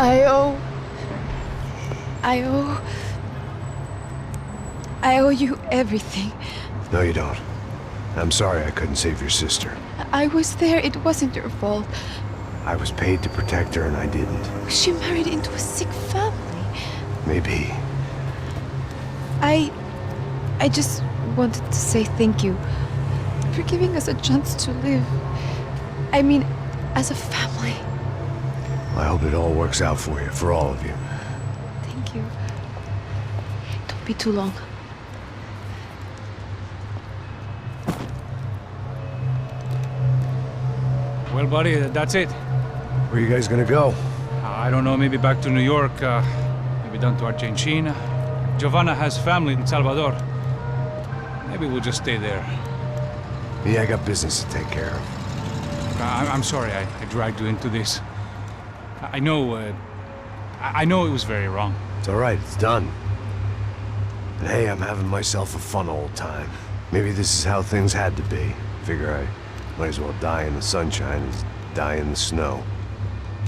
I owe you everything. No, you don't. I'm sorry I couldn't save your sister. I was there. It wasn't your fault. I was paid to protect her and I didn't. She married into a sick family. Maybe. I just wanted to say thank you for giving us a chance to live. I mean, as a family. I hope it all works out for you, for all of you. Thank you. Don't be too long. Well, buddy, that's it. Where are you guys gonna go? I don't know, maybe back to New York, maybe down to Argentina. Giovanna has family in Salvador. Maybe we'll just stay there. Me, I got business to take care of. I'm sorry I dragged you into this. I know it was very wrong. It's all right, it's done. And hey, I'm having myself a fun old time. Maybe this is how things had to be. Figure I might as well die in the sunshine as die in the snow.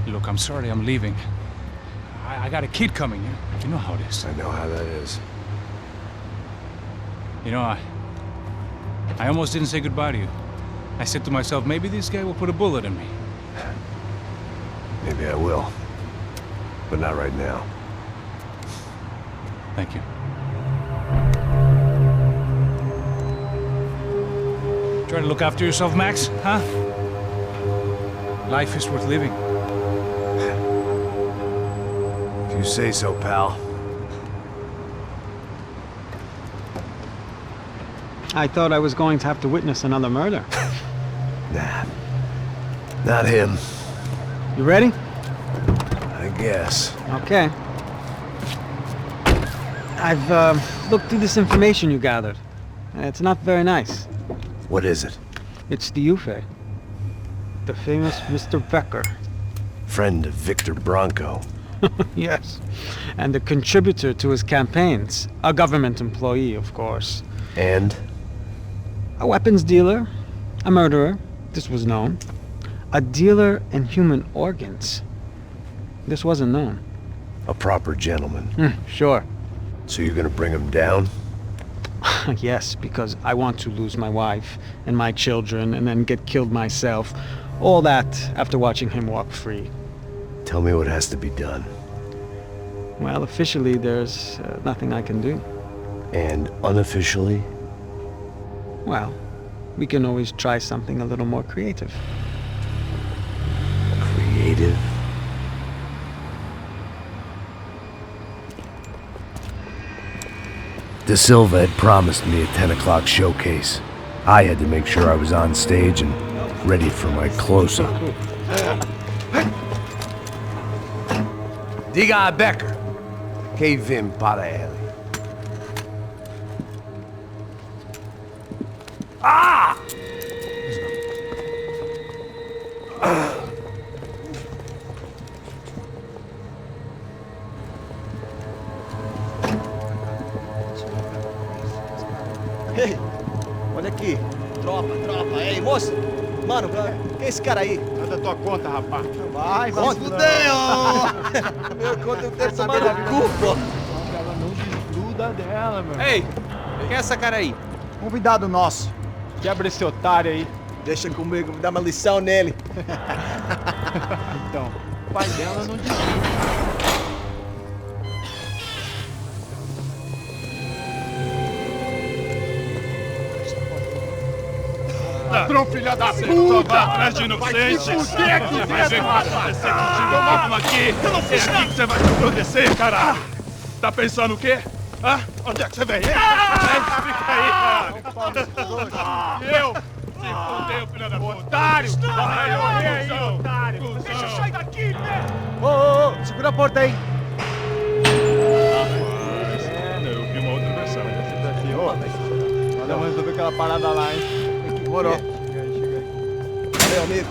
Look, I'm sorry I'm leaving. I got a kid coming. You know how it is. I know how that is. You know, I almost didn't say goodbye to you. I said to myself, maybe this guy will put a bullet in me. Maybe I will. But not right now. Thank you. Try to look after yourself, Max, huh? Life is worth living. If you say so, pal. I thought I was going to have to witness another murder. Nah. Not him. You ready? I guess. Okay. I've looked through this information you gathered. It's not very nice. What is it? It's the Ufe. The famous Mr. Becker. Friend of Victor Bronco. Yes. And a contributor to his campaigns. A government employee, of course. And? A weapons dealer. A murderer. This was known. A dealer in human organs. This wasn't known. A proper gentleman. Sure. So you're gonna bring him down? Yes, because I want to lose my wife and my children and then get killed myself. All that after watching him walk free. Tell me what has to be done. Well, officially there's nothing I can do. And unofficially? Well, we can always try something a little more creative. Creative? De Silva had promised me a 10 o'clock showcase. I had to make sure I was on stage and ready for my close-up. Diga a Becker. Que vim para ele. Ah! Ei, olha aqui. Tropa. Ei, moço. Mano, quem é esse cara aí? Manda tua conta, rapaz. Vai fudeu! Meu conta eu tenho tomar no cu, pô. Ela não desgruda dela, meu. Ei, quem é essa cara aí? Convidado nosso. Quebra esse otário aí. Deixa comigo, me dá uma lição nele. Então, o pai dela não desgruda. Ladrão, filha da puta! Vai atrás de inocente! Vai ver o que vai acontecer contigo mesmo aqui! Eu não fiz nada! Que você vai te acontecer, cara! Tá pensando o quê? Hã? Onde é que você vem? Fica aí, cara! Eu? Se fodeu, filha da puta! Otário! Vai aí, otário! Deixa eu sair daqui, né? Ô, segura a porta aí! Eu vi uma outra versão. Vamos resolver aquela parada lá, hein? Morou. Chega aí. Valeu, amigo.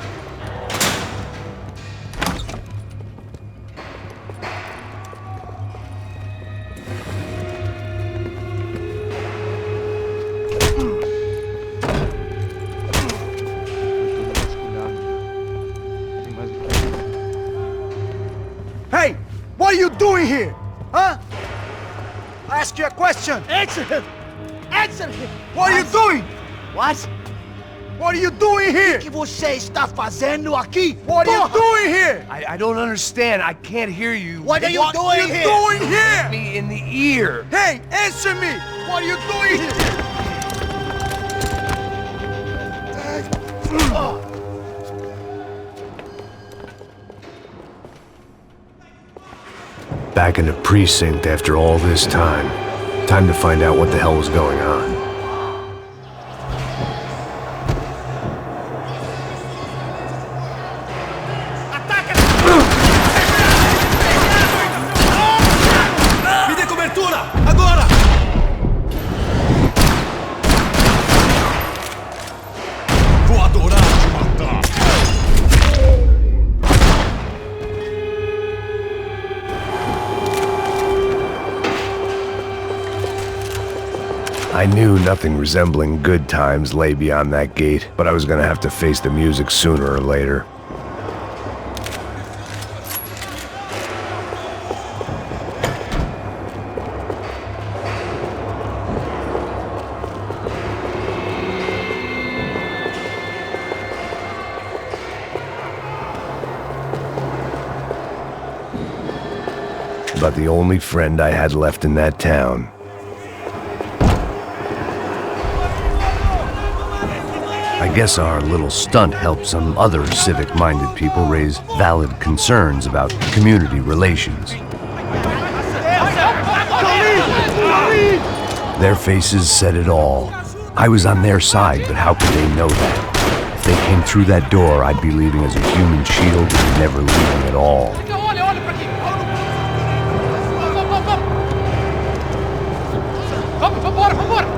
Hey! doing here? Huh? I ask you a question. Answer him. Answer him. What are you doing? What? What are you doing here? O que você está fazendo aqui? What are you doing here? I don't understand. I can't hear you. What are you doing here? What are you doing here? Me in the ear. Hey, answer me. What are you doing here? Back in the precinct after all this time. Time to find out what the hell was going on. Me dê cobertura! Agora! Vou adorar te matar. I knew nothing resembling good times lay beyond that gate, but I was gonna have to face the music sooner or later. But the only friend I had left in that town. I guess our little stunt helped some other civic-minded people raise valid concerns about community relations. Their faces said it all. I was on their side, but how could they know that? If they came through that door, I'd be leaving as a human shield and never leaving at all.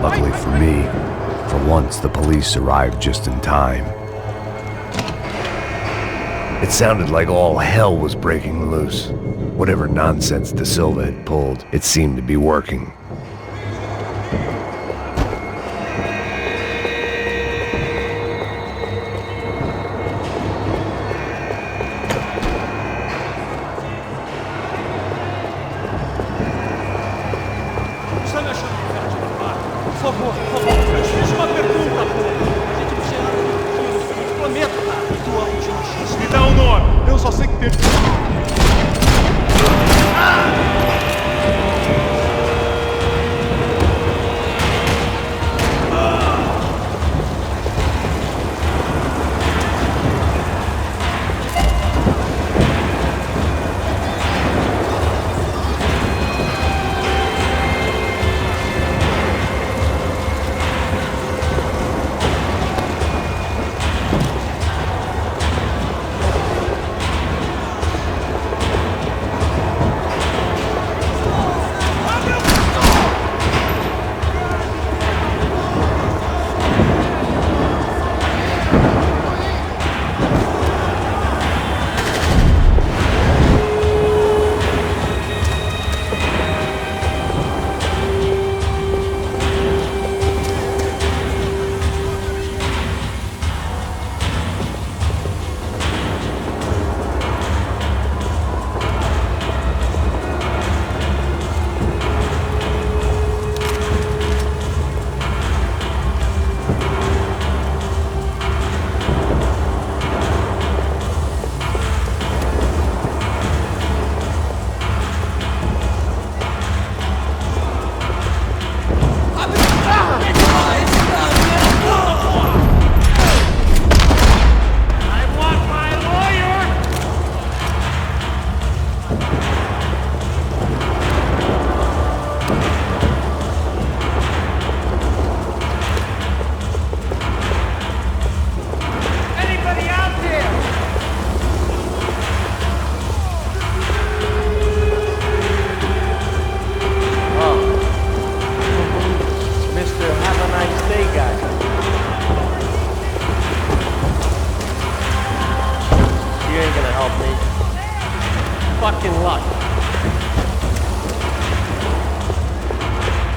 Luckily for me, for once the police arrived just in time. It sounded like all hell was breaking loose. Whatever nonsense De Silva had pulled, it seemed to be working. Me dá um nome. Eu só sei que teve. fucking luck.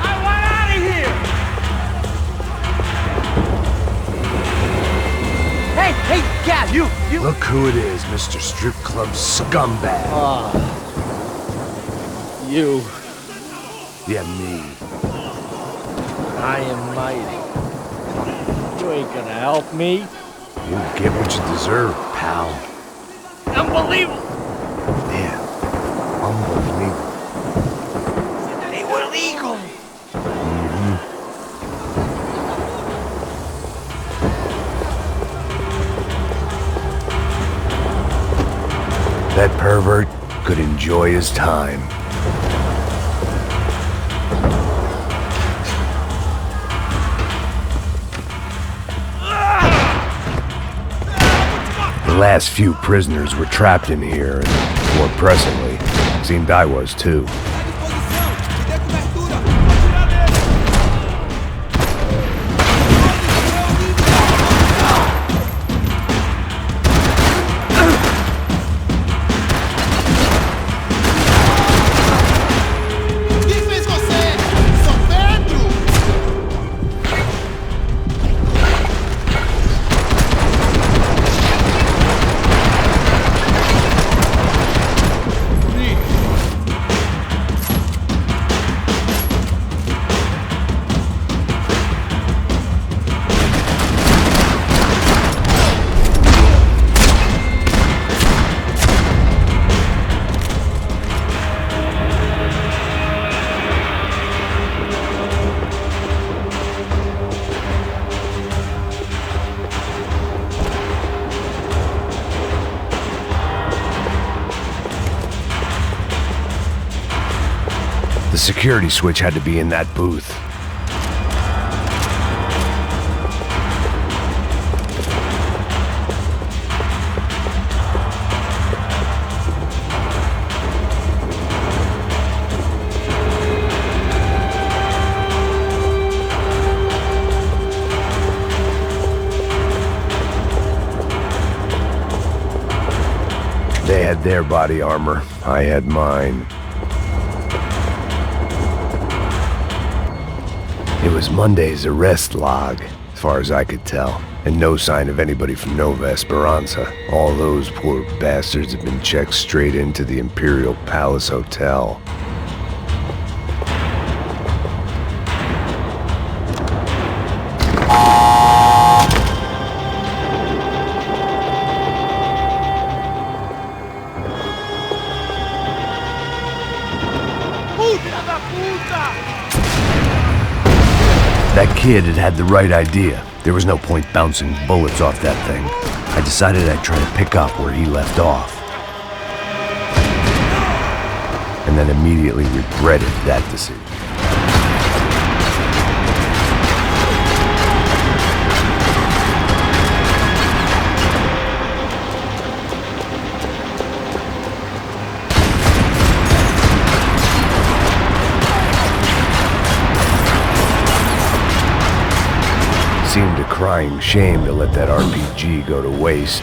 I want out of here! Hey, Cal, you! Look who it is, Mr. Strip Club Scumbag. You. Yeah, me. I am mighty. You ain't gonna help me. You get what you deserve, pal. Unbelievable! Yeah. Unbelievable. They were legal. That pervert could enjoy his time. The last few prisoners were trapped in here, and more pressingly, seemed I was too. The security switch had to be in that booth. They had their body armor, I had mine. It was Monday's arrest log, as far as I could tell, and no sign of anybody from Nova Esperanza. All those poor bastards had been checked straight into the Imperial Palace Hotel. That kid had had the right idea. There was no point bouncing bullets off that thing. I decided I'd try to pick up where he left off. And then immediately regretted that decision. Seemed a crying shame to let that RPG go to waste.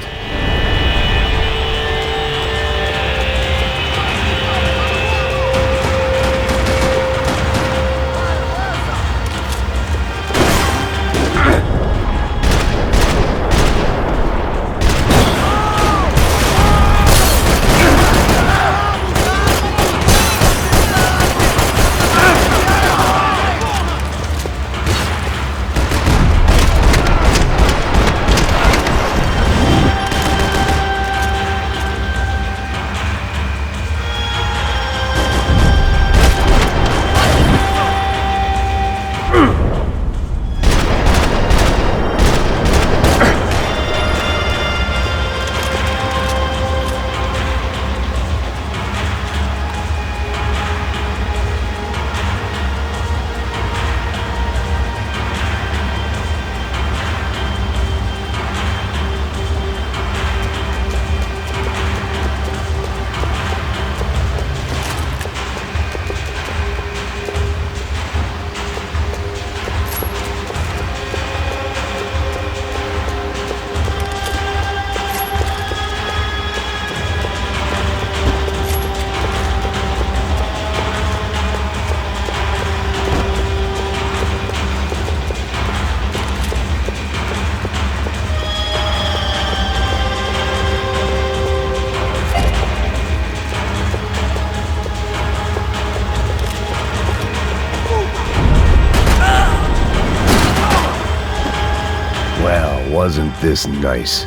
wasn't this nice.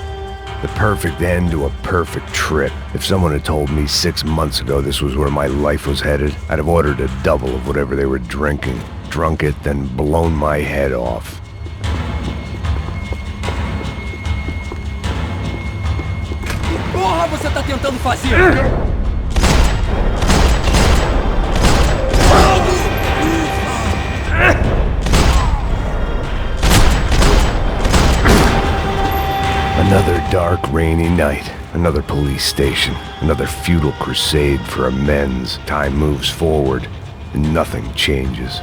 The perfect end to a perfect trip. If someone had told me 6 months ago this was where my life was headed, I'd have ordered a double of whatever they were drinking, drunk it, then blown my head off. Porra, você tá tentando fazer? Another dark, rainy night. Another police station. Another futile crusade for amends. Time moves forward, and nothing changes.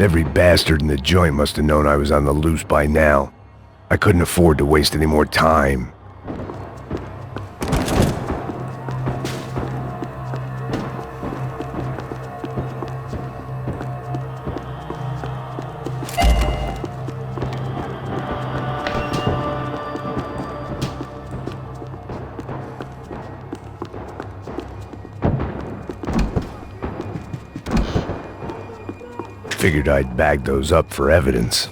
Every bastard in the joint must have known I was on the loose by now. I couldn't afford to waste any more time. Figured I'd bag those up for evidence.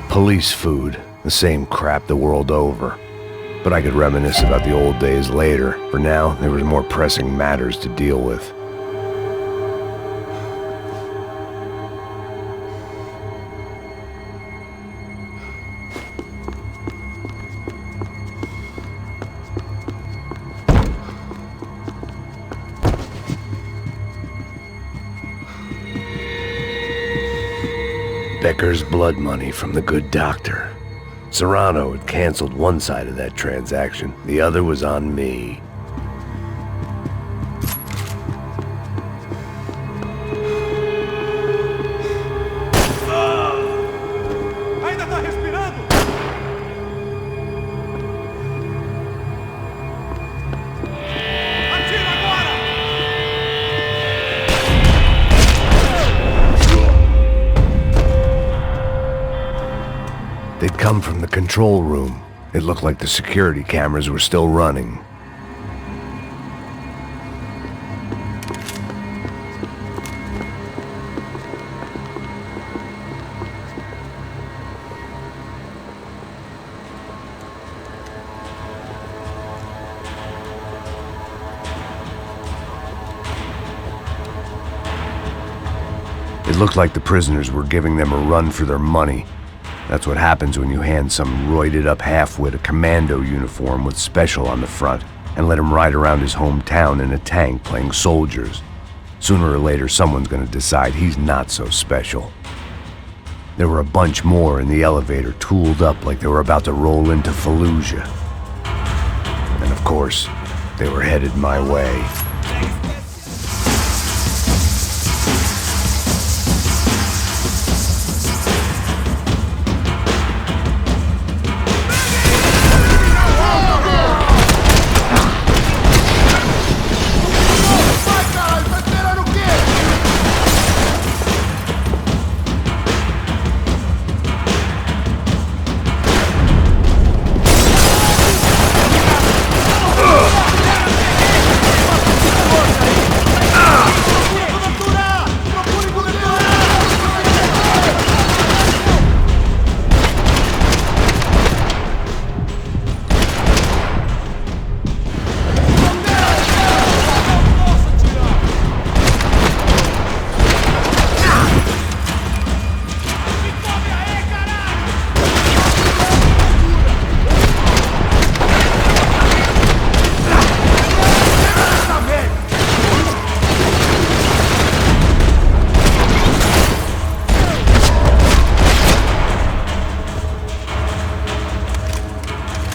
Police food, the same crap the world over. But I could reminisce about the old days later. For now, there was more pressing matters to deal with. Becker's blood money from the good doctor. Serrano had canceled one side of that transaction. The other was on me. Ainda tá respirando? Atira agora! They'd come from the control room. It looked like the security cameras were still running. It looked like the prisoners were giving them a run for their money. That's what happens when you hand some roided-up halfwit a commando uniform with special on the front and let him ride around his hometown in a tank playing soldiers. Sooner or later, someone's gonna decide he's not so special. There were a bunch more in the elevator, tooled up like they were about to roll into Fallujah. And of course, they were headed my way.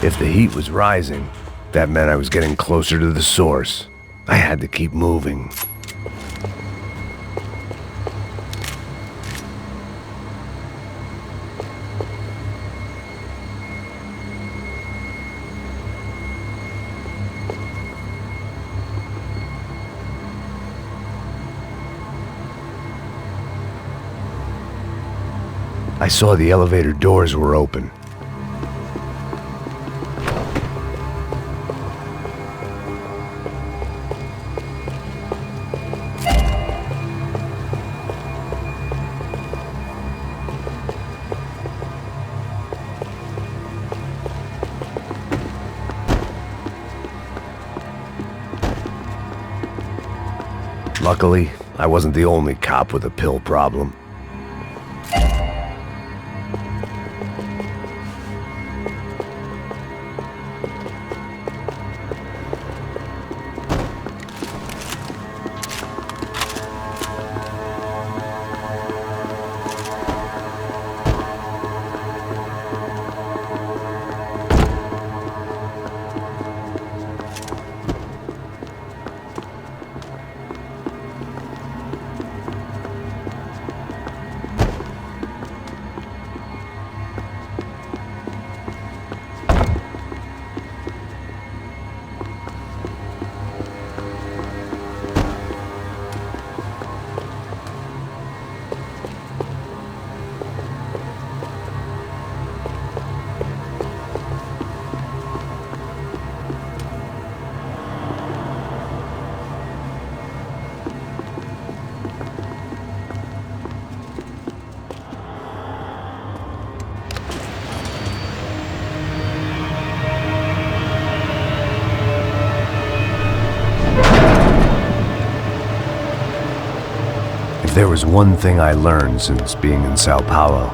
If the heat was rising, that meant I was getting closer to the source. I had to keep moving. I saw the elevator doors were open. Luckily, I wasn't the only cop with a pill problem. There was one thing I learned since being in Sao Paulo.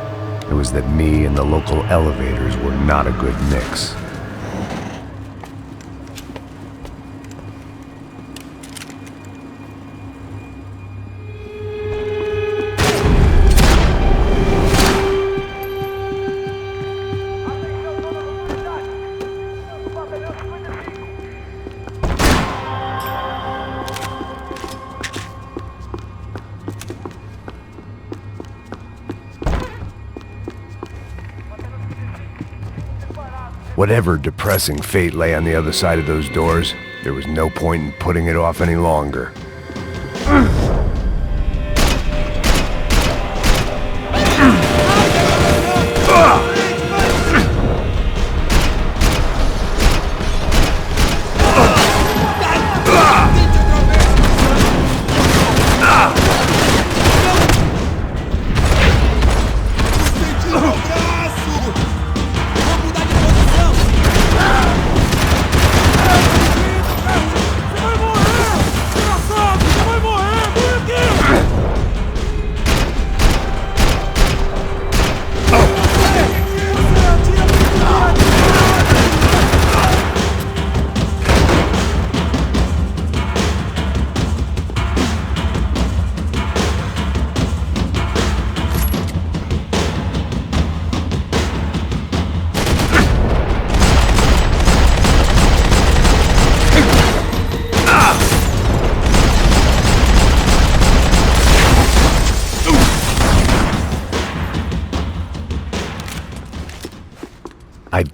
It was that me and the local elevators were not a good mix. Whatever depressing fate lay on the other side of those doors, there was no point in putting it off any longer.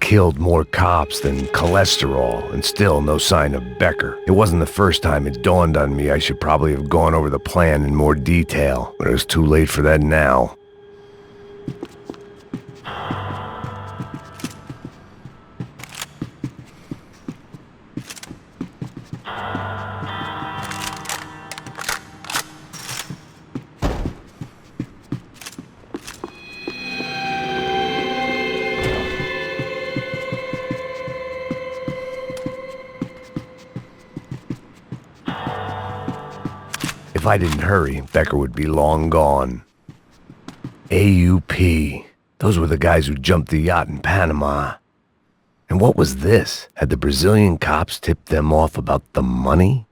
killed more cops than cholesterol, and still no sign of Becker. It wasn't the first time it dawned on me I should probably have gone over the plan in more detail, but it was too late for that now. If I didn't hurry, Becker would be long gone. AUP. Those were the guys who jumped the yacht in Panama. And what was this? Had the Brazilian cops tipped them off about the money?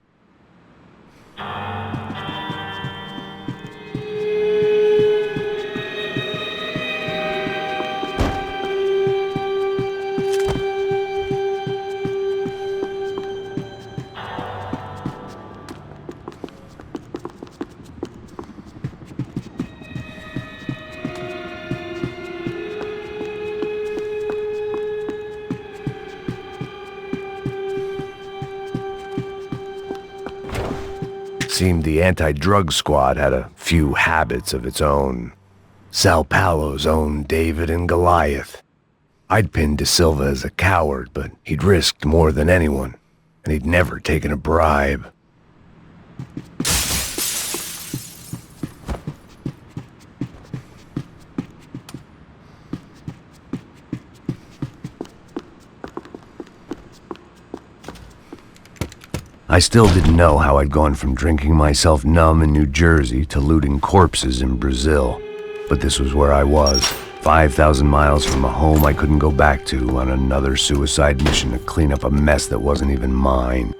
Seemed the anti-drug squad had a few habits of its own. Sao Paulo's own David and Goliath. I'd pinned De Silva as a coward, but he'd risked more than anyone, and he'd never taken a bribe. I still didn't know how I'd gone from drinking myself numb in New Jersey to looting corpses in Brazil. But this was where I was, 5,000 miles from a home I couldn't go back to, on another suicide mission to clean up a mess that wasn't even mine.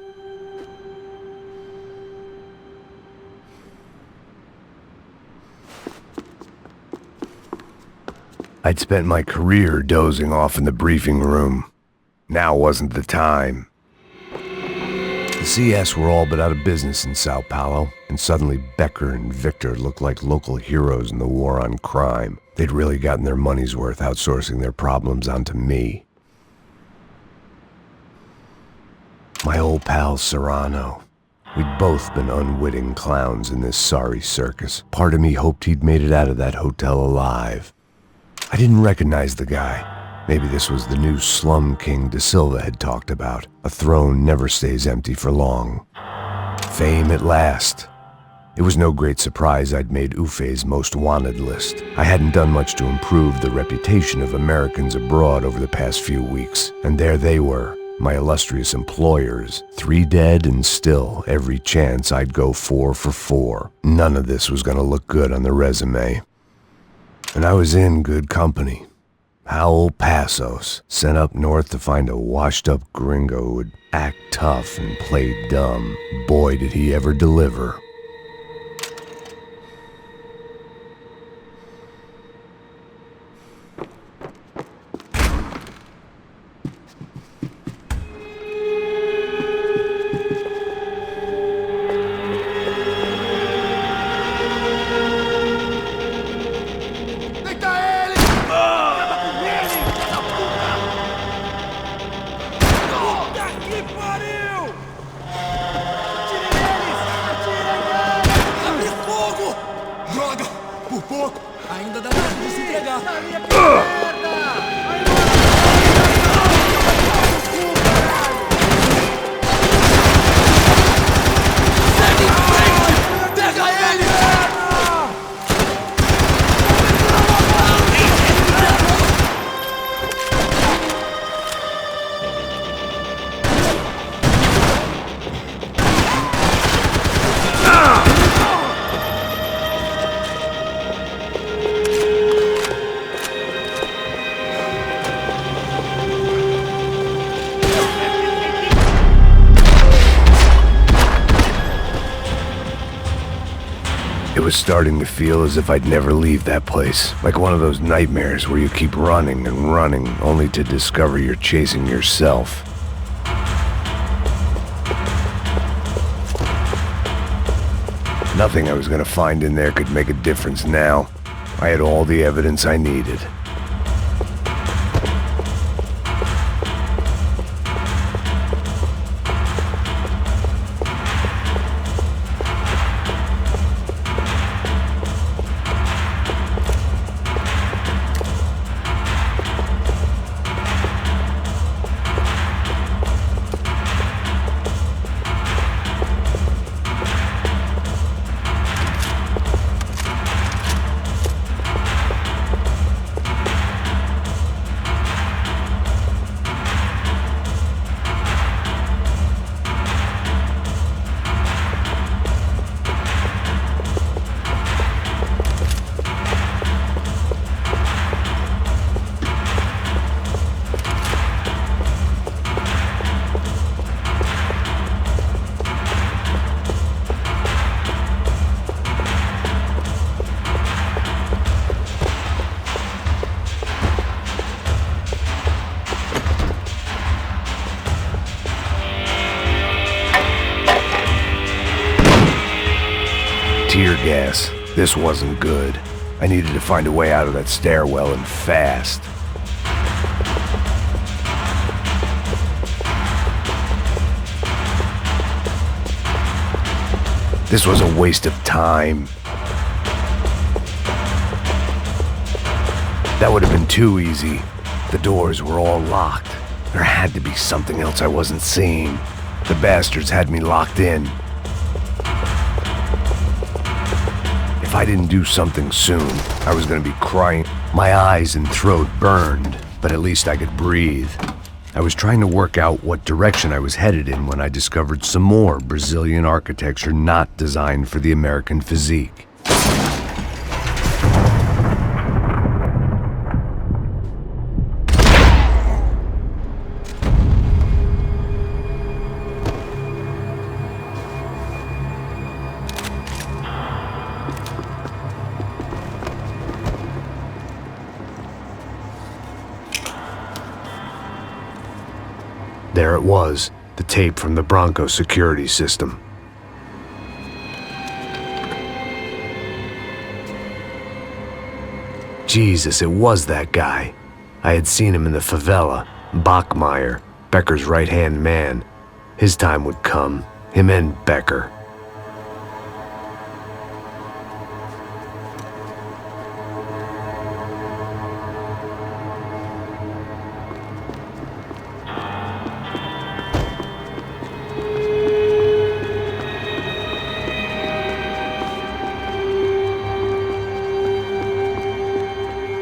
I'd spent my career dozing off in the briefing room. Now wasn't the time. The CS were all but out of business in Sao Paulo, and suddenly Becker and Victor looked like local heroes in the war on crime. They'd really gotten their money's worth outsourcing their problems onto me. My old pal Serrano. We'd both been unwitting clowns in this sorry circus. Part of me hoped he'd made it out of that hotel alive. I didn't recognize the guy. Maybe this was the new slum king De Silva had talked about. A throne never stays empty for long. Fame at last. It was no great surprise I'd made Ufe's most wanted list. I hadn't done much to improve the reputation of Americans abroad over the past few weeks, and there they were, my illustrious employers, 3 dead and still every chance I'd go 4 for 4. None of this was gonna look good on the resume. And I was in good company. Howell Passos, sent up north to find a washed-up gringo who would act tough and play dumb. Boy, did he ever deliver. Ainda dá tempo de se entregar. Segue em frente! Pega ele! It was starting to feel as if I'd never leave that place, like one of those nightmares where you keep running and running, only to discover you're chasing yourself. Nothing I was gonna find in there could make a difference now. I had all the evidence I needed. tear gas. This wasn't good. I needed to find a way out of that stairwell and fast. This was a waste of time. That would have been too easy. The doors were all locked. There had to be something else I wasn't seeing. The bastards had me locked in. If I didn't do something soon, I was gonna be crying. My eyes and throat burned, but at least I could breathe. I was trying to work out what direction I was headed in when I discovered some more Brazilian architecture not designed for the American physique. There it was, the tape from the Bronco security system. Jesus, it was that guy. I had seen him in the favela, Bachmeyer, Becker's right-hand man. His time would come, him and Becker.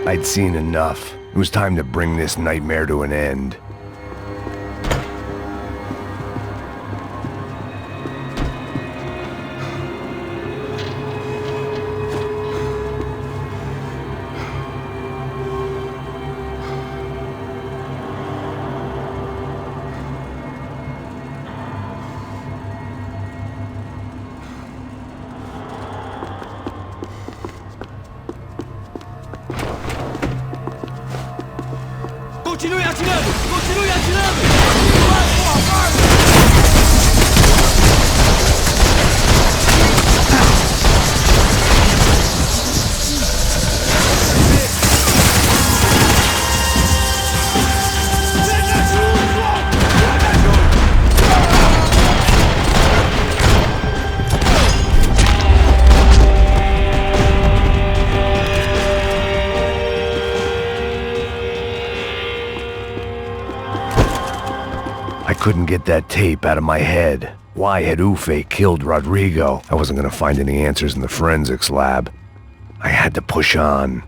I'd seen enough. It was time to bring this nightmare to an end. Continue atirando! Continue atirando! I couldn't get that tape out of my head. Why had Ufe killed Rodrigo? I wasn't gonna find any answers in the forensics lab. I had to push on.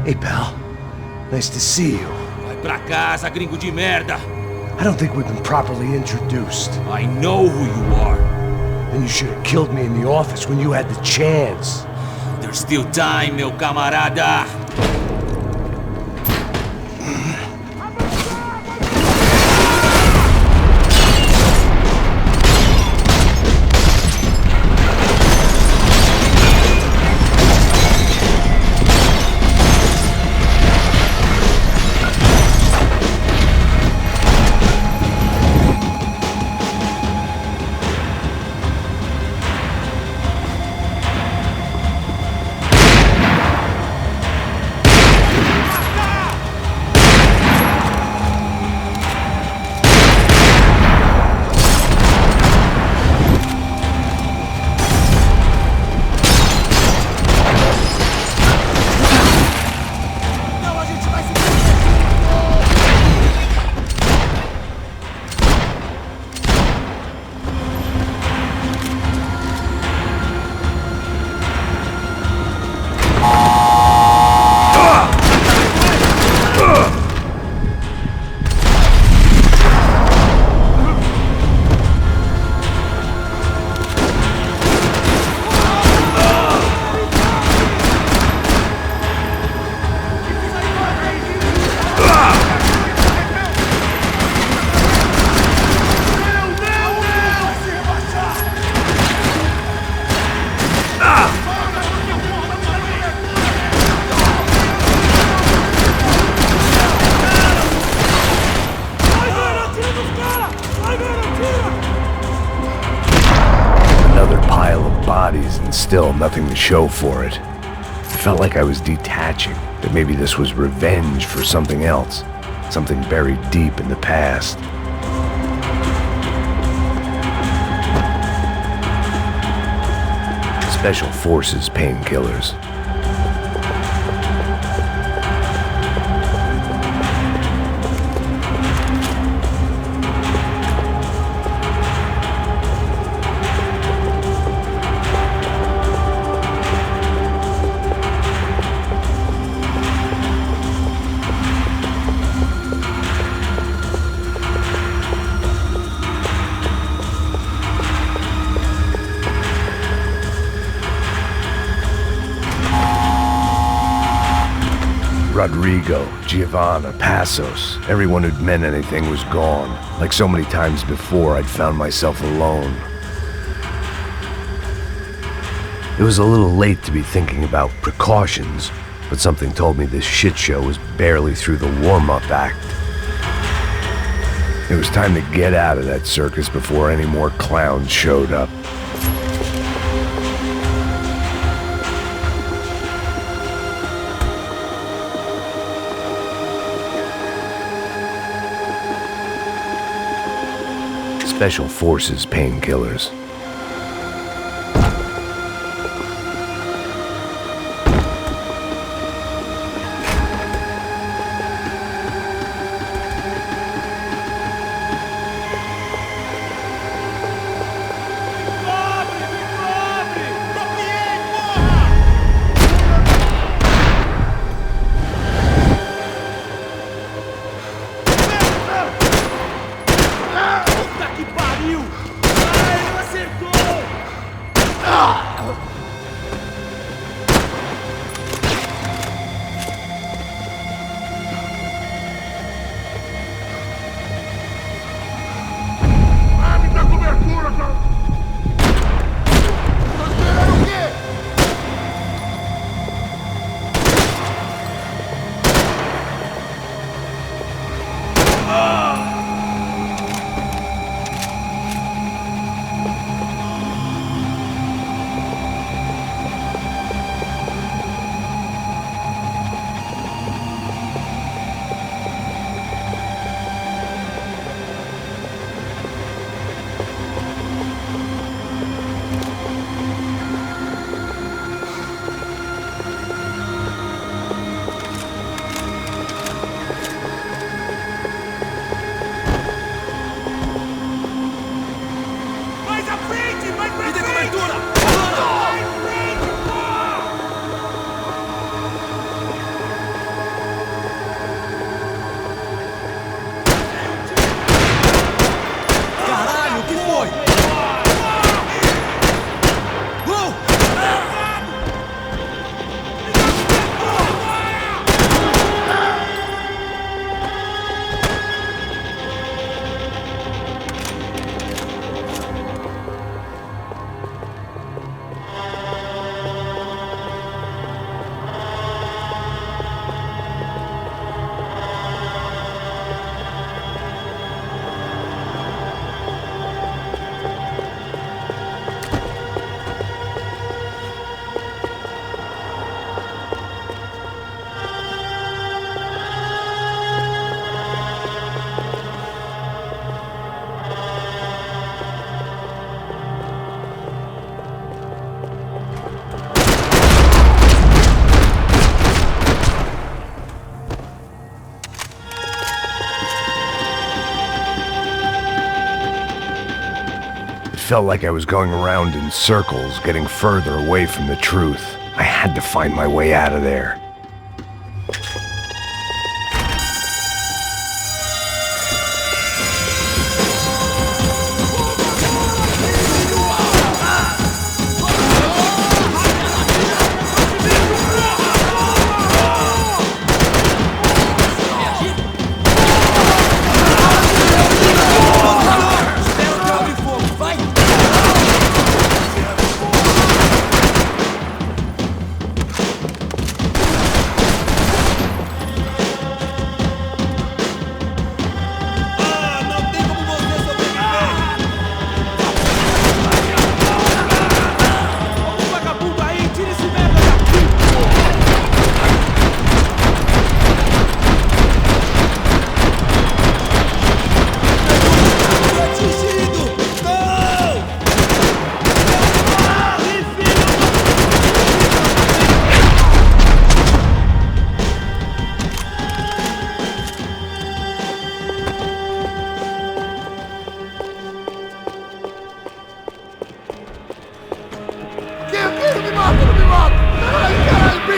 Hey, pal. Nice to see you. Vai pra casa, gringo de merda! I don't think we've been properly introduced. I know who you are. And you should have killed me in the office when you had the chance. There's still time, meu camarada! still nothing to show for it. It felt like I was detaching, that maybe this was revenge for something else, something buried deep in the past. Special Forces painkillers. Rodrigo, Giovanna, Passos, everyone who'd meant anything was gone. Like so many times before, I'd found myself alone. It was a little late to be thinking about precautions, but something told me this shit show was barely through the warm-up act. It was time to get out of that circus before any more clowns showed up. Special Forces painkillers. Felt like I was going around in circles, getting further away from the truth. I had to find my way out of there.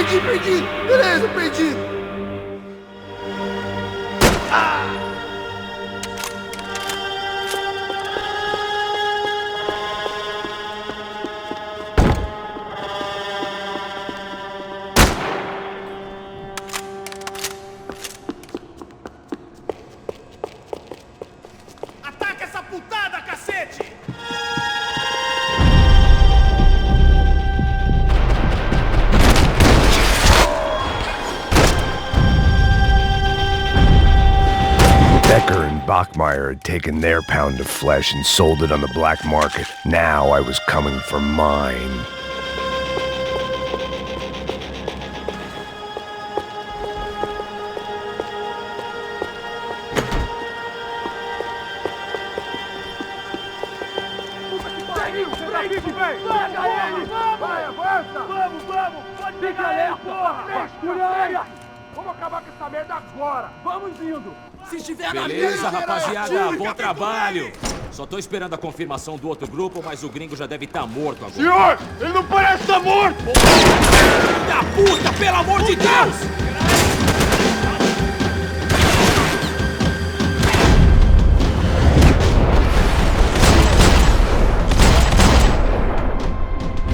Perdi! Beleza, perdi! Ataca essa putada, cacete! Becker and Bachmeyer had taken their pound of flesh and sold it on the black market. Now I was coming for mine. Pode pegar ele, porra! Vamos acabar com essa merda agora! Vamos indo! Se estiver na Beleza, rapaziada, bom trabalho. Só tô esperando a confirmação do outro grupo, mas o gringo já deve estar morto agora. Senhor, ele não parece estar morto! Da puta, pelo amor de Deus!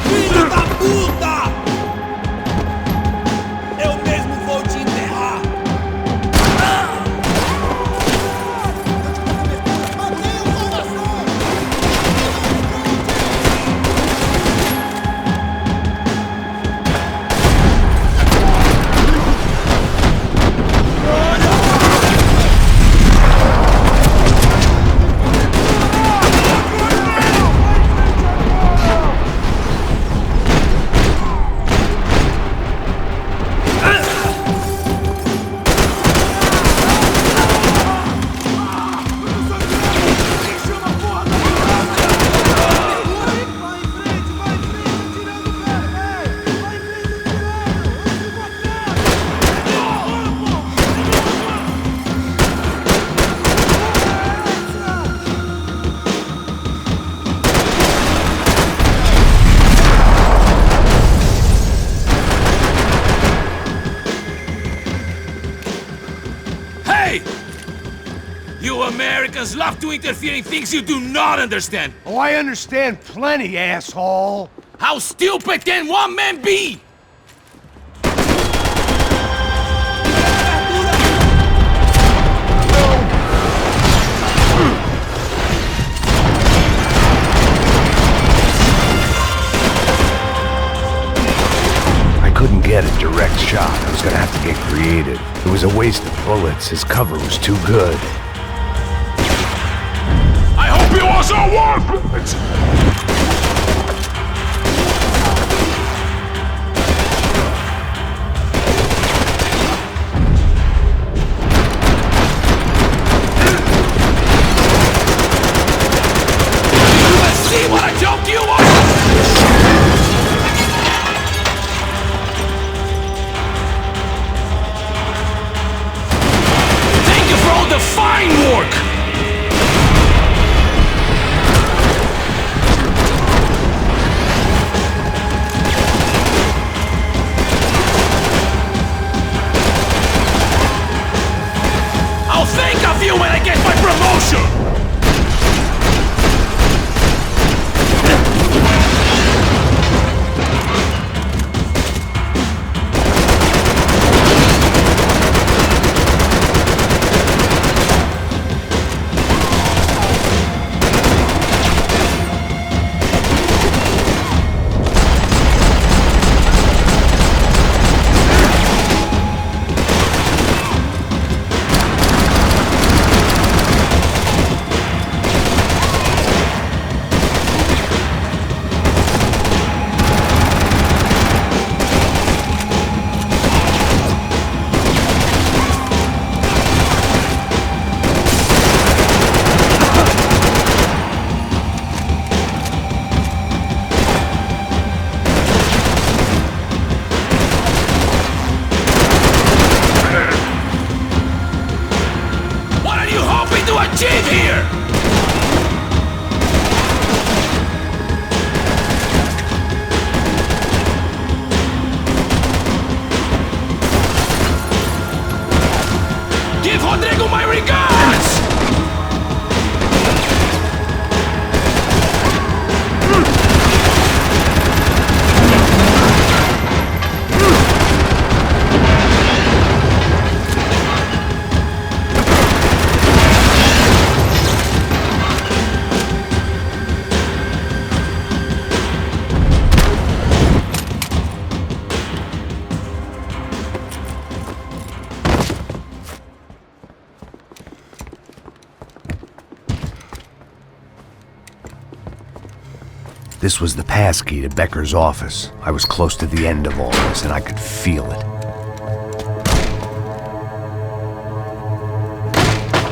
Filho da puta! Eu mesmo vou te enterrar! You Americans love to interfere in things you do not understand. Oh, I understand plenty, asshole! How stupid can one man be? I couldn't get a direct shot. I was gonna have to get creative. It was a waste of bullets. His cover was too good. I hope it was all worth it! Let's see what a joke you are! Thank you for all the fine work! I'll think of you when I get my promotion! This was the passkey to Becker's office. I was close to the end of all this, and I could feel it.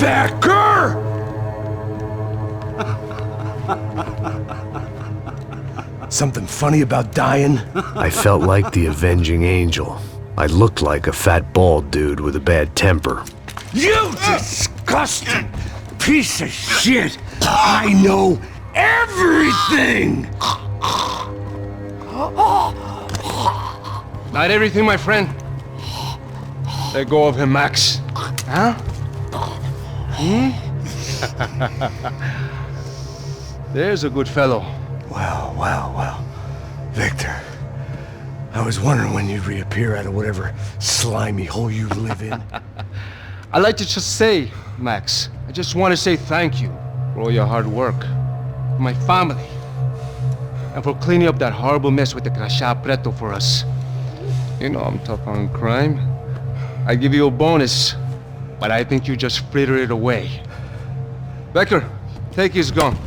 Becker! Something funny about dying? I felt like the avenging angel. I looked like a fat bald dude with a bad temper. You disgusting piece of shit! I know everything! Not everything, my friend. Let go of him, Max. Huh? There's a good fellow. Well. Victor, I was wondering when you'd reappear out of whatever slimy hole you live in. I'd like to just say, Max, I just want to say thank you for all your hard work, for my family, and for cleaning up that horrible mess with the Crachá Preto for us. You know I'm tough on crime. I give you a bonus, but I think you just frittered it away. Becker, take his gun.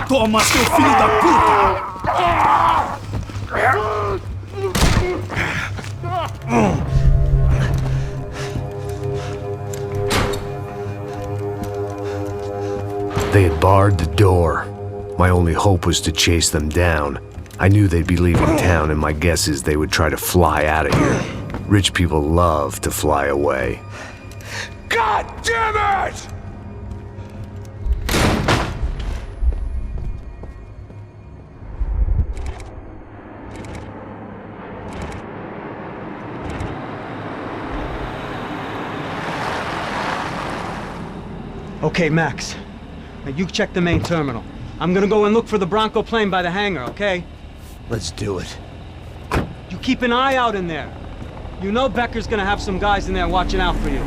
Toma, seu filho da puta! They had barred the door. My only hope was to chase them down. I knew they'd be leaving town, and my guess is they would try to fly out of here. Rich people love to fly away. God damn it! Okay, Max. Now you check the main terminal. I'm gonna go and look for the Bronco plane by the hangar, okay? Let's do it. You keep an eye out in there. You know Becker's gonna have some guys in there watching out for you.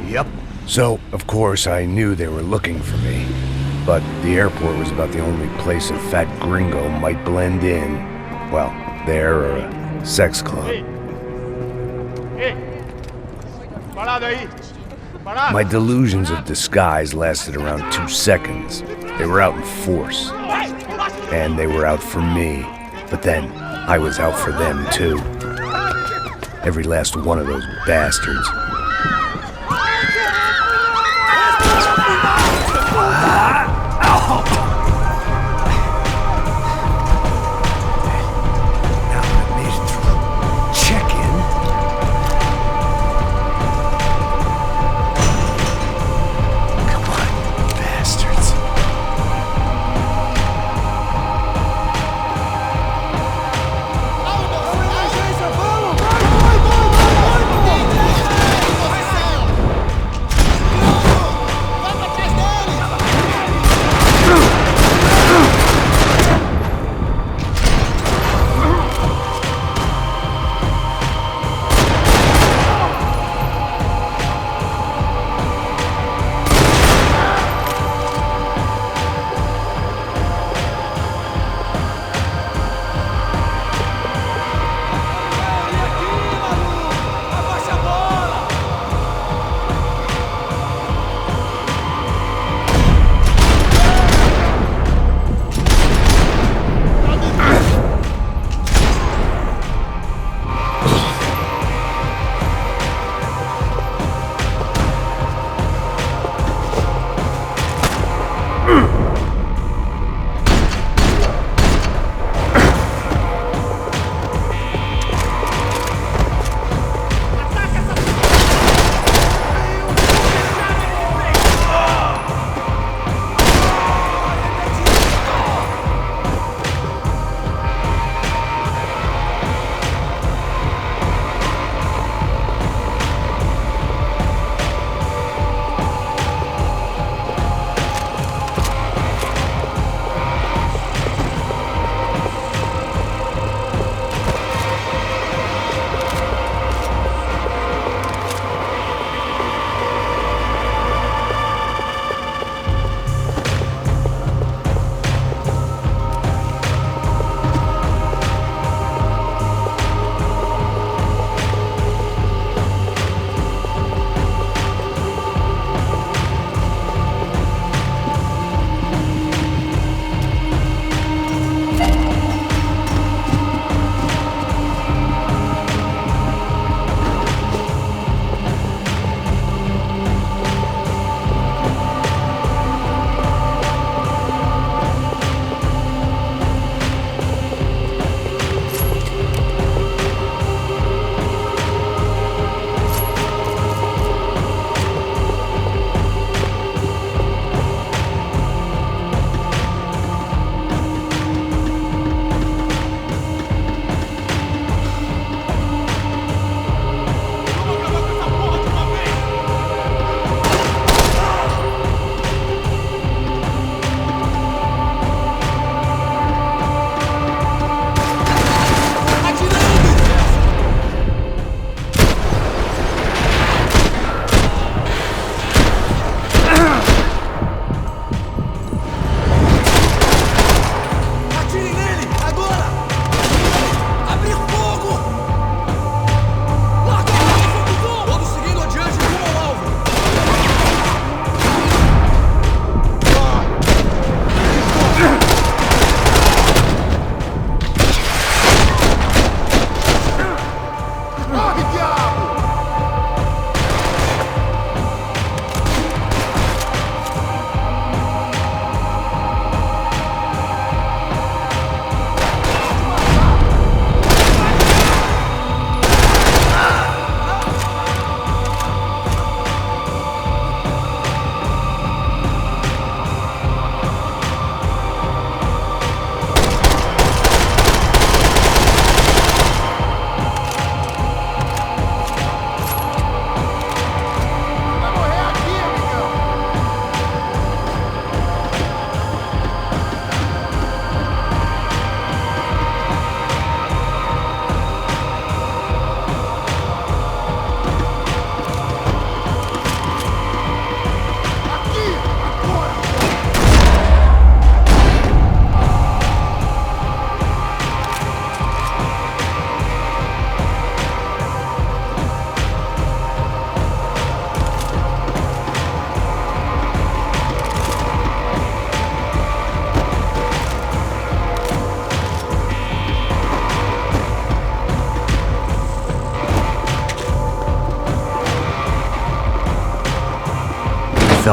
Yep. So, of course, I knew they were looking for me. But the airport was about the only place a fat gringo might blend in. Well, there or a sex club. My delusions of disguise lasted around 2 seconds. They were out in force. And they were out for me. But then, I was out for them too. Every last one of those bastards.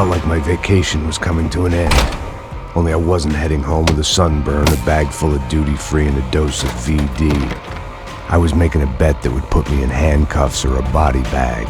felt like my vacation was coming to an end. Only I wasn't heading home with a sunburn, a bag full of duty-free, and a dose of VD. I was making a bet that would put me in handcuffs or a body bag.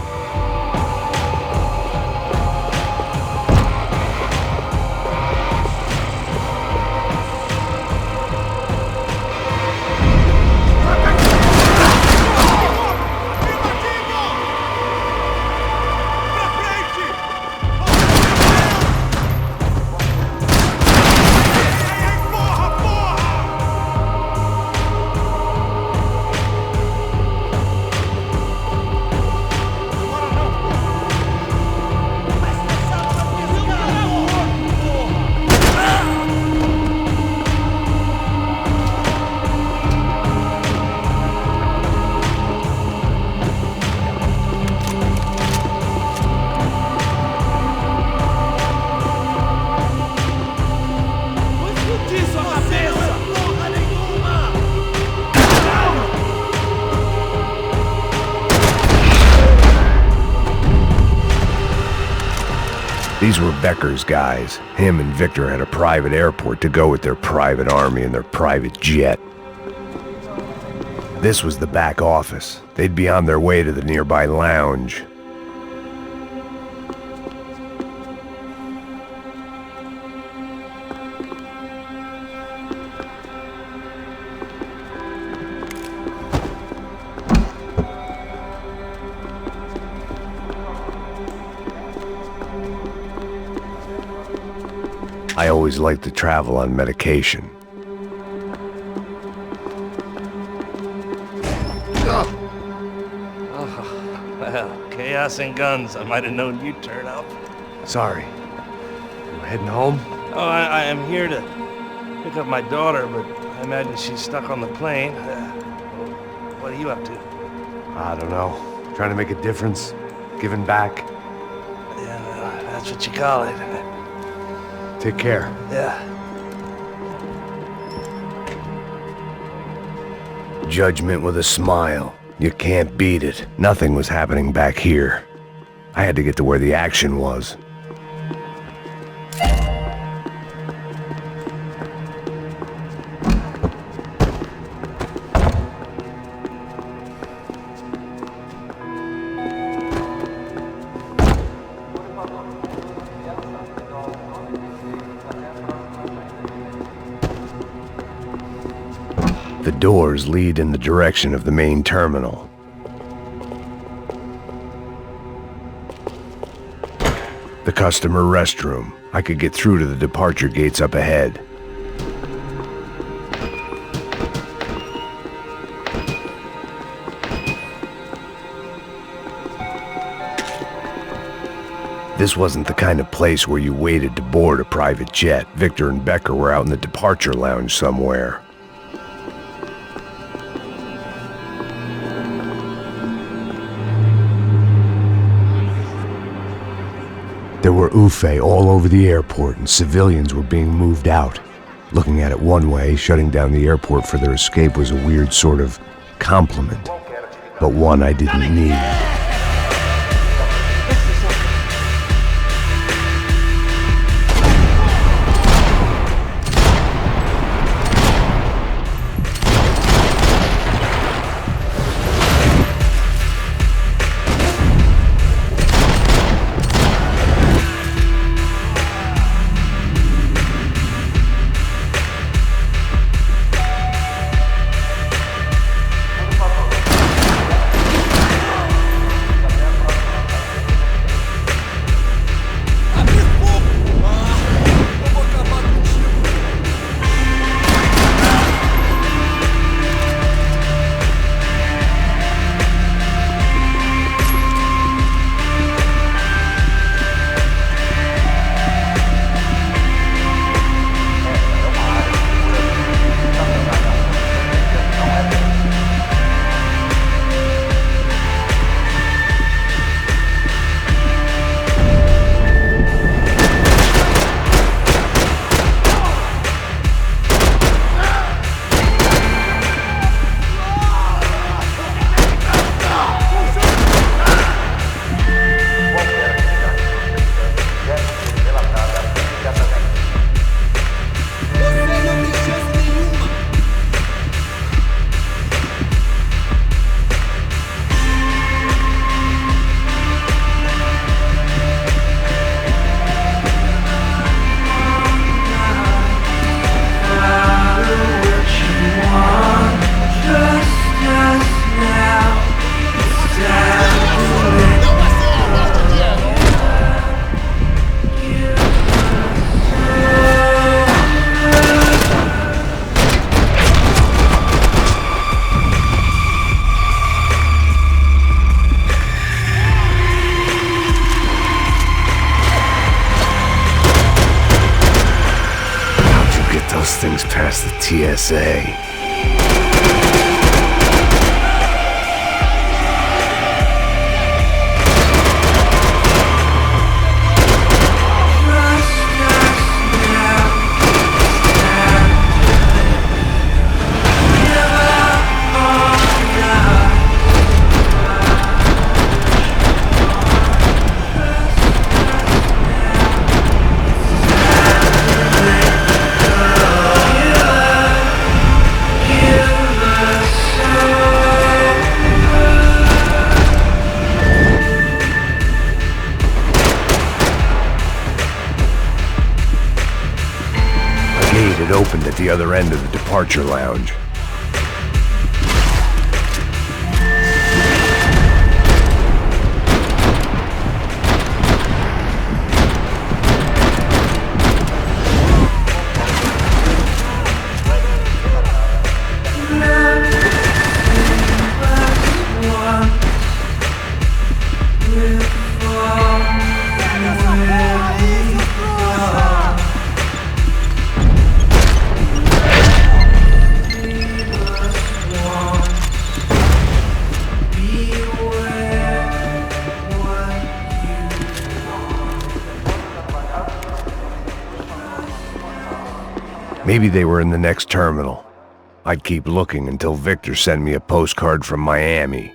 These were Becker's guys. Him and Victor had a private airport to go with their private army and their private jet. This was the back office. They'd be on their way to the nearby lounge. I always liked to travel on medication. Well, chaos and guns. I might have known you'd turn up. Sorry. You heading home? Oh, I am here to pick up my daughter, but I imagine she's stuck on the plane. What are you up to? I don't know. Trying to make a difference. Giving back. Yeah, that's what you call it. Take care. Yeah. Judgment with a smile. You can't beat it. Nothing was happening back here. I had to get to where the action was. The doors lead in the direction of the main terminal. The customer restroom. I could get through to the departure gates up ahead. This wasn't the kind of place where you waited to board a private jet. Victor and Becker were out in the departure lounge somewhere. There were UFE all over the airport, and civilians were being moved out. Looking at it one way, shutting down the airport for their escape was a weird sort of compliment, but one I didn't need. those things pass the TSA. It opened at the other end of the departure lounge. Maybe they were in the next terminal. I'd keep looking until Victor sent me a postcard from Miami.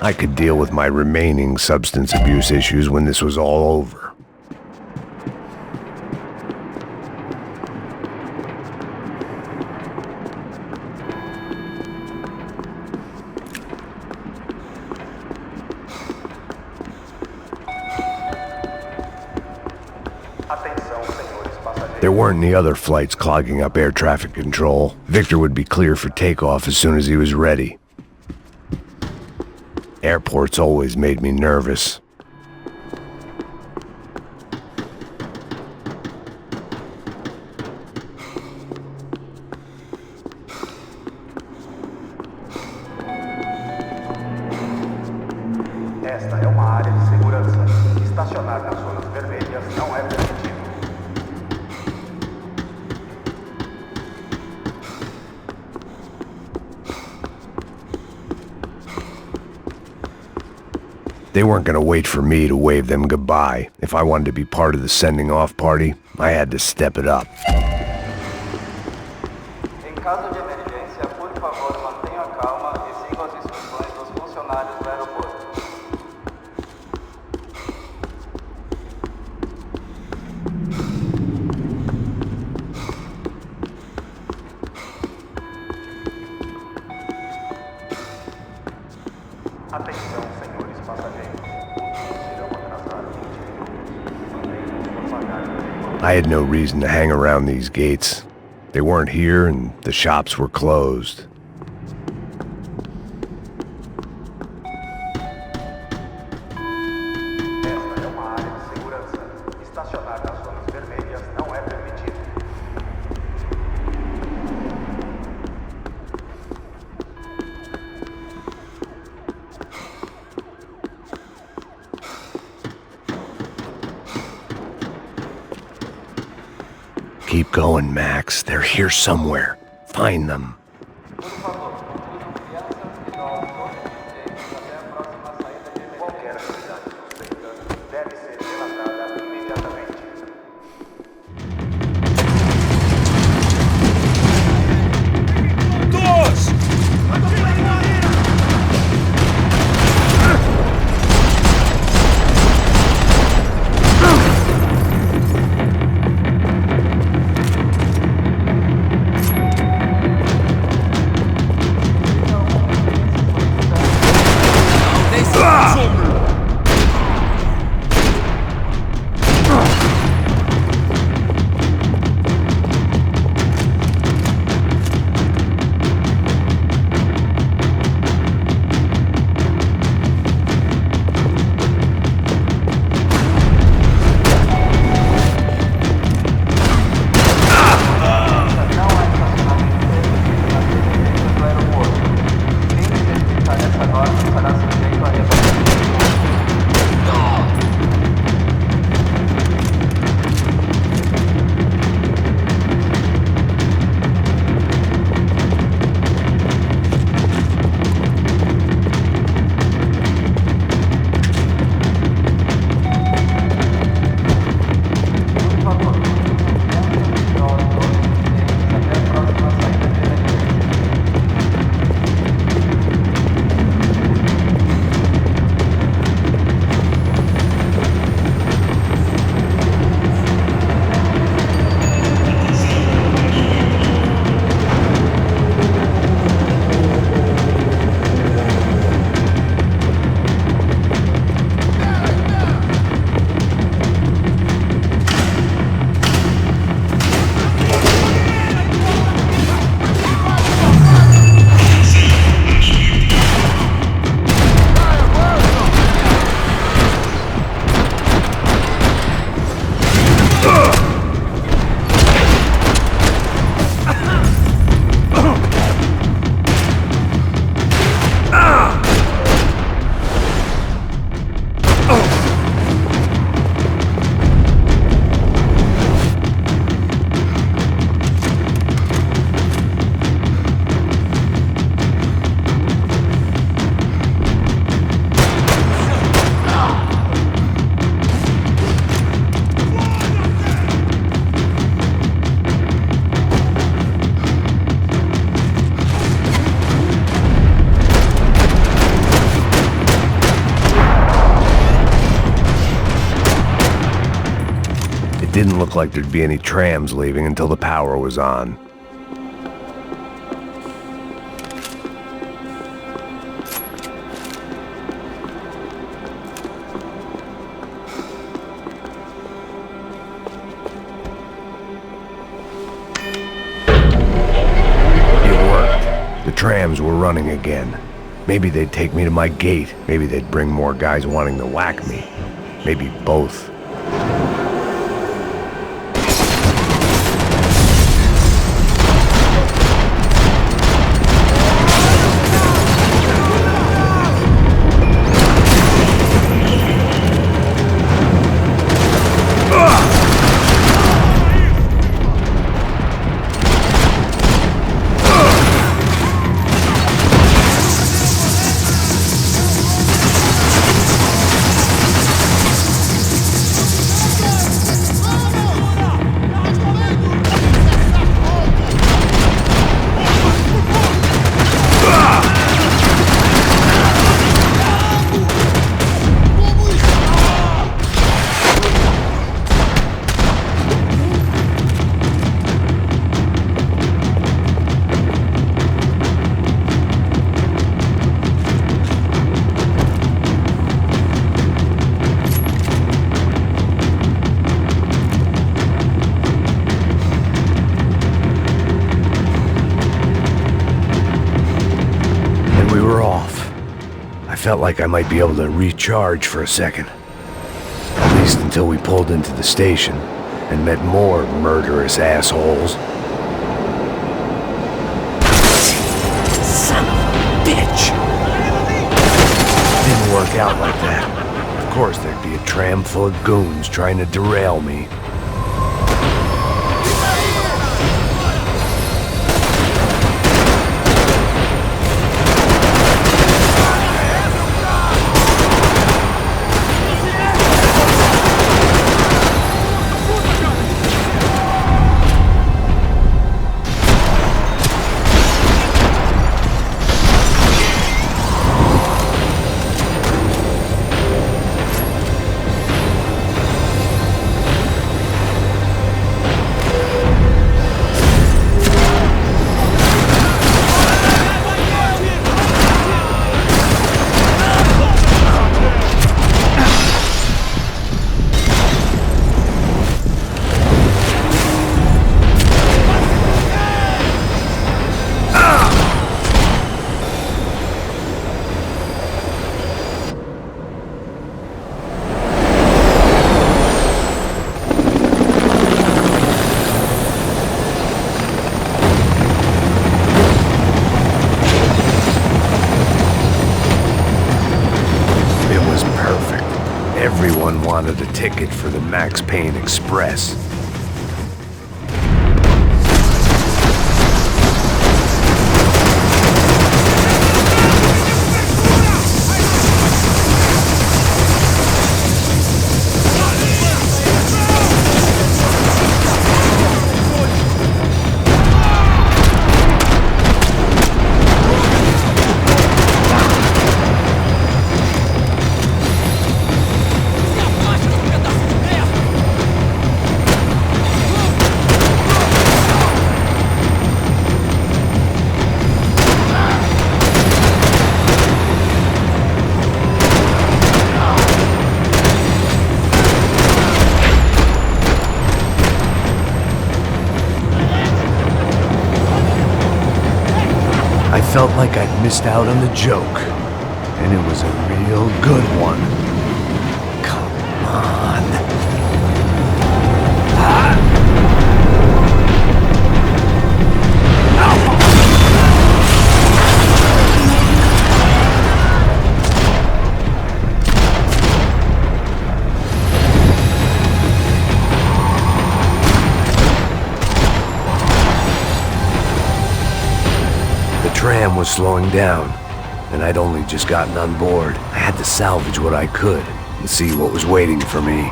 I could deal with my remaining substance abuse issues when this was all over. There weren't any other flights clogging up air traffic control. Victor would be clear for takeoff as soon as he was ready. Airports always made me nervous. Esta é uma área de segurança. Estacionar nas zonas vermelhas não é permitido. They weren't gonna wait for me to wave them goodbye. If I wanted to be part of the sending off party, I had to step it up. Em caso de emergência, por favor, mantenha a calma e siga as instruções dos funcionários do aeroporto. Atenção, senhores passageiros. Irão atrasar 20 minutos. Mantenham-nos por pagar. I had no reason to hang around these gates. They weren't here and the shops were closed. Esta é uma área de segurança. Estacionar nas zonas vermelhas não é permitido. Keep going, Max. They're here somewhere. Find them. Por favor, conduzam crianças, idosos ou deficientes até a próxima saída de emergência. Qualquer atividade suspeita deve ser relatada imediatamente. didn't look like there'd be any trams leaving until the power was on. The trams were running again. Maybe they'd take me to my gate. Maybe they'd bring more guys wanting to whack me. Maybe both. Felt like I might be able to recharge for a second. At least until we pulled into the station and met more murderous assholes. Son of a bitch! Didn't work out like that. Of course there'd be a tram full of goons trying to derail me. Everyone wanted a ticket for the Max Payne Express. I felt like I'd missed out on the joke, and it was a real good one. Come on. The tram was slowing down, and I'd only just gotten on board. I had to salvage what I could and see what was waiting for me.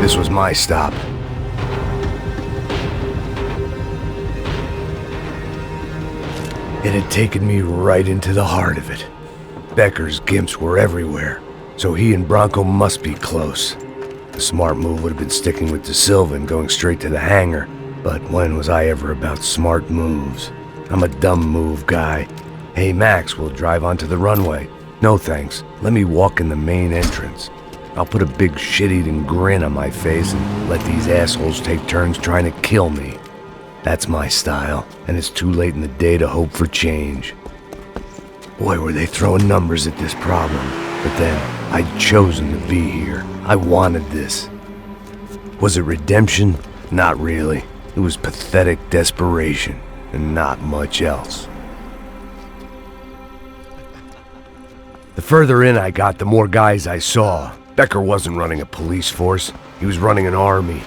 This was my stop. It had taken me right into the heart of it. Becker's gimps were everywhere, so he and Bronco must be close. The smart move would have been sticking with De Silva and going straight to the hangar, but when was I ever about smart moves? I'm a dumb move guy. Hey Max, we'll drive onto the runway. No thanks, let me walk in the main entrance. I'll put a big shit-eating grin on my face and let these assholes take turns trying to kill me. That's my style, and it's too late in the day to hope for change. Boy, were they throwing numbers at this problem. But then, I'd chosen to be here. I wanted this. Was it redemption? Not really. It was pathetic desperation, and not much else. The further in I got, the more guys I saw. Becker wasn't running a police force. He was running an army.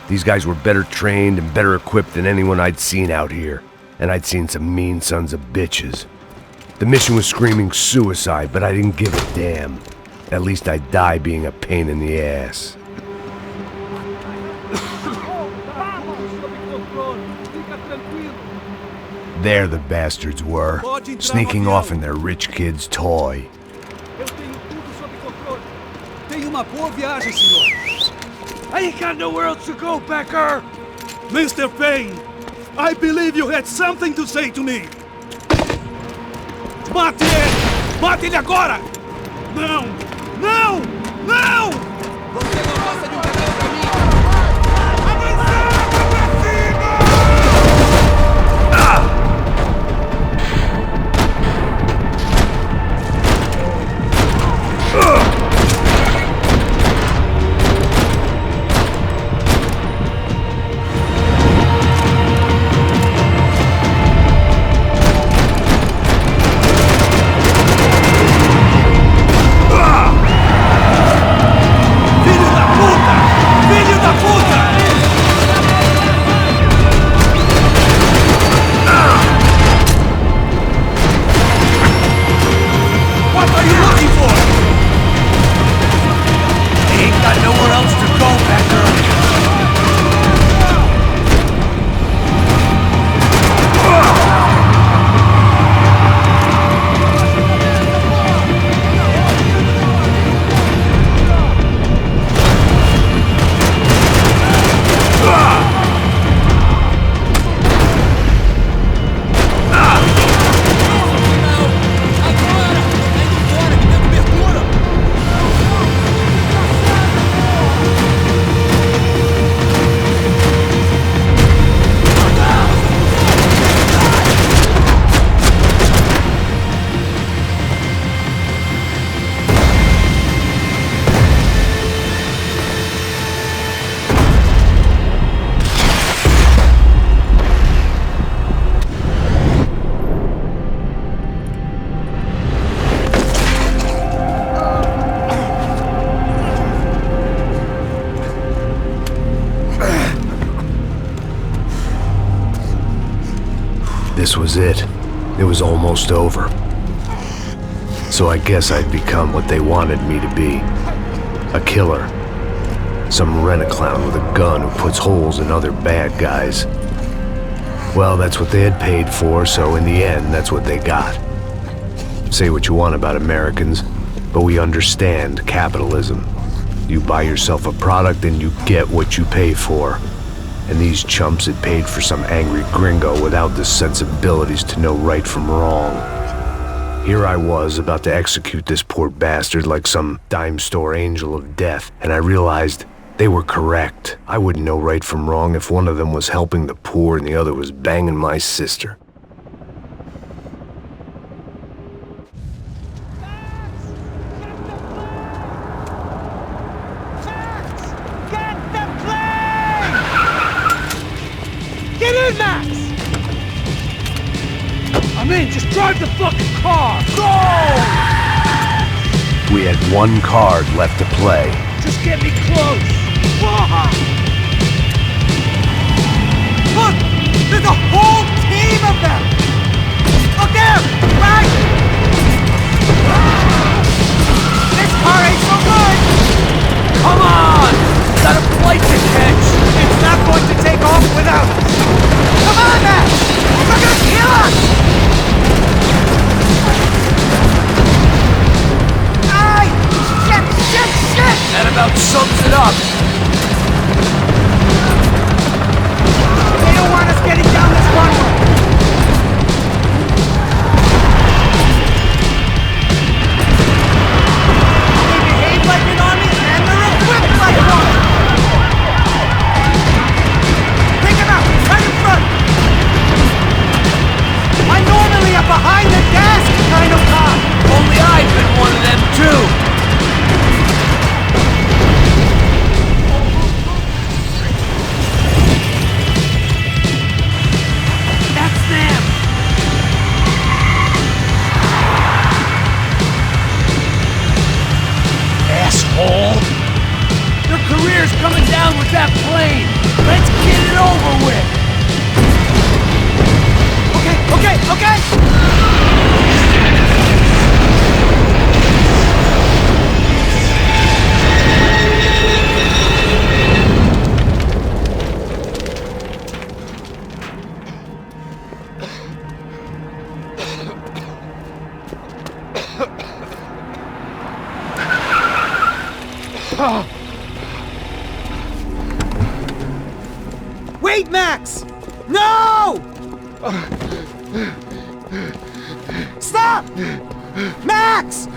These guys were better trained and better equipped than anyone I'd seen out here. And I'd seen some mean sons of bitches. The mission was screaming suicide, but I didn't give a damn. At least I'd die being a pain in the ass. There the bastards were, sneaking off in their rich kid's toy. I ain't got nowhere else to go, Becker! Mr. Payne, I believe you had something to say to me. Mate ele! Mate ele agora! Não! Não! Não! Você não gosta de um cabelo pra mim? Avançada pra cima! This was it. It was almost over. So I guess I'd become what they wanted me to be. A killer. Some rent-a-clown with a gun who puts holes in other bad guys. Well, that's what they had paid for, so in the end, that's what they got. Say what you want about Americans, but we understand capitalism. You buy yourself a product and you get what you pay for. And these chumps had paid for some angry gringo without the sensibilities to know right from wrong. Here I was, about to execute this poor bastard like some dime store angel of death, and I realized they were correct. I wouldn't know right from wrong if one of them was helping the poor and the other was banging my sister. Max! I'm in, just drive the fucking car! Go! We had one card left to play. Just get me close! Look! There's a whole team of them! Look there! Right! This car ain't so good! Come on! Got a flight to catch! It's not going to take off without us! Come on, Max! They're gonna kill us! Whoever's coming down with that plane, let's get it over with! Okay! Wait, Max! No! Stop! Max!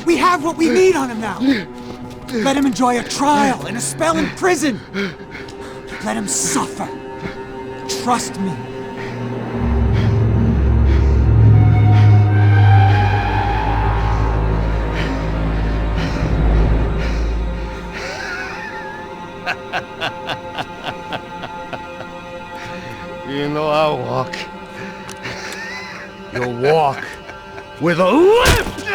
We have what we need on him now. Let him enjoy a trial and a spell in prison. Let him suffer. Trust me. You know I'll walk. You'll walk with a lift!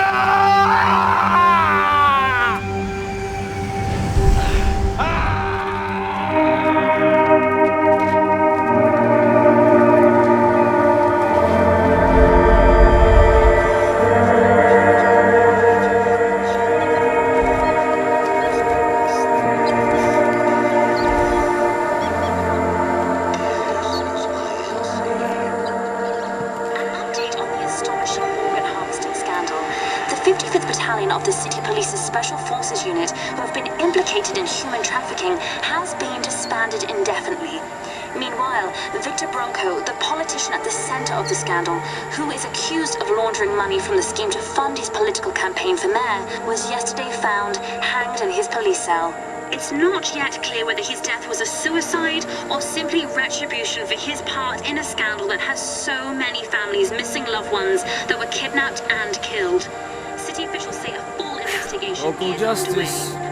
Of the City Police's Special Forces Unit who have been implicated in human trafficking has been disbanded indefinitely. Meanwhile, Victor Bronco, the politician at the center of the scandal, who is accused of laundering money from the scheme to fund his political campaign for mayor, was yesterday found hanged in his police cell. It's not yet clear whether his death was a suicide or simply retribution for his part in a scandal that has so many families missing loved ones that were kidnapped and killed. City officials say a full investigation Local is justice. underway.